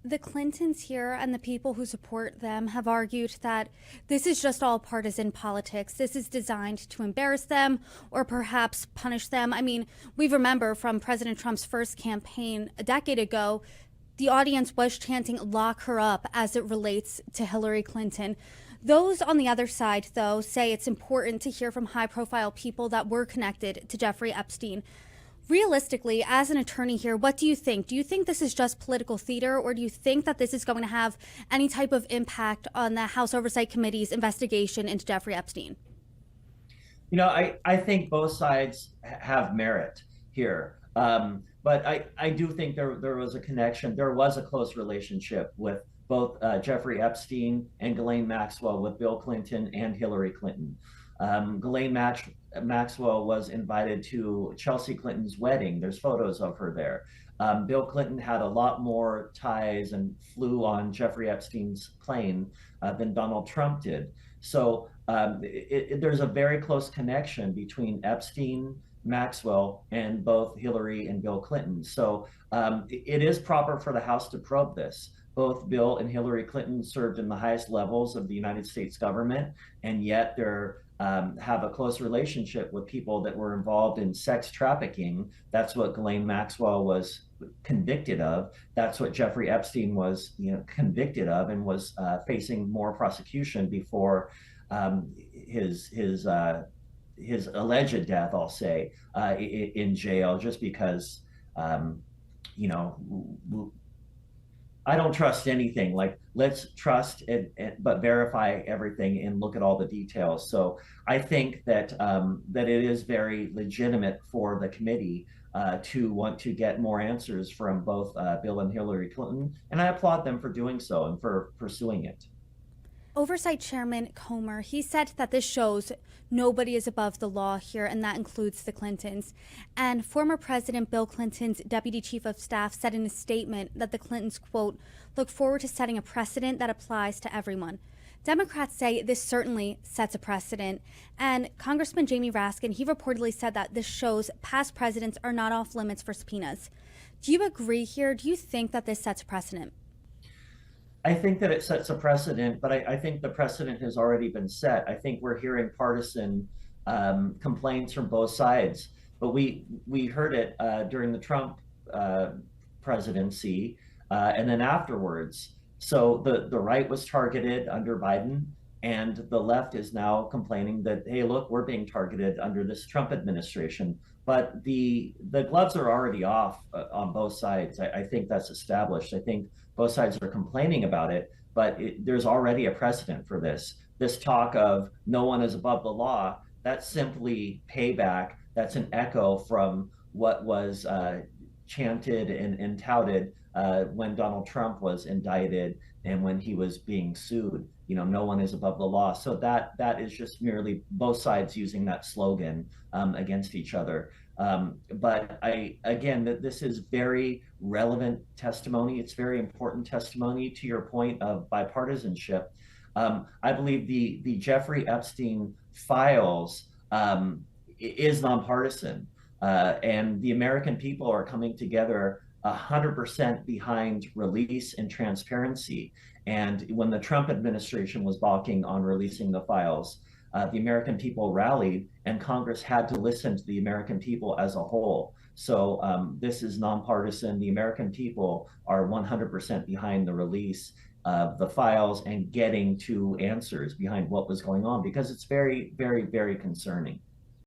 The Clintons here and the people who support them have argued that this is just all partisan politics. This is designed to embarrass them or perhaps punish them. I mean, we remember from President Trump's first campaign a decade ago, the audience was chanting, "Lock her up," as it relates to Hillary Clinton. Those on the other side, though, say it's important to hear from high profile people that were connected to Jeffrey Epstein. Realistically, as an attorney here, what do you think? Do you think this is just political theater, or do you think that this is going to have any type of impact on the House Oversight Committee's investigation into Jeffrey Epstein? I think both sides have merit here. But I do think there was a connection. There was a close relationship with both Jeffrey Epstein and Ghislaine Maxwell, with Bill Clinton and Hillary Clinton. Maxwell was invited to Chelsea Clinton's wedding. There's photos of her there. Bill Clinton had a lot more ties and flew on Jeffrey Epstein's plane than Donald Trump did. So there's a very close connection between Epstein, Maxwell, and both Hillary and Bill Clinton. So it is proper for the House to probe this. Both Bill and Hillary Clinton served in the highest levels of the United States government, and yet they're have a close relationship with people that were involved in sex trafficking. That's what Ghislaine Maxwell was convicted of. That's what Jeffrey Epstein was, convicted of, and was facing more prosecution before his alleged death, I'll say, in jail, just because, you know, I don't trust anything. Like, let's trust it, but verify everything and look at all the details. So I think that that it is very legitimate for the committee to want to get more answers from both Bill and Hillary Clinton, and I applaud them for doing so and for pursuing it. Oversight Chairman Comer, he said that this shows nobody is above the law here, and that includes the Clintons. And former President Bill Clinton's deputy chief of staff said in a statement that the Clintons, quote, look forward to setting a precedent that applies to everyone. Democrats say this certainly sets a precedent. And Congressman Jamie Raskin, he reportedly said that this shows past presidents are not off limits for subpoenas. Do you agree here? Do you think that this sets a precedent? I think that it sets a precedent, but I think the precedent has already been set. I think we're hearing partisan complaints from both sides, but we heard it during the Trump presidency and then afterwards. So the right was targeted under Biden, and the left is now complaining that, hey, look, we're being targeted under this Trump administration. But the gloves are already off on both sides. I think that's established. I think both sides are complaining about it, but there's already a precedent for this. This talk of no one is above the law, that's simply payback. That's an echo from what was chanted and touted when Donald Trump was indicted and when he was being sued. No one is above the law. So that is just merely both sides using that slogan against each other. But this is very relevant testimony. It's very important testimony to your point of bipartisanship. I believe the Jeffrey Epstein files is nonpartisan, and the American people are coming together 100% behind release and transparency. And when the Trump administration was balking on releasing the files, the American people rallied, and Congress had to listen to the American people as a whole. So this is nonpartisan. The American people are 100% behind the release of the files and getting to answers behind what was going on, because it's very, very, very concerning.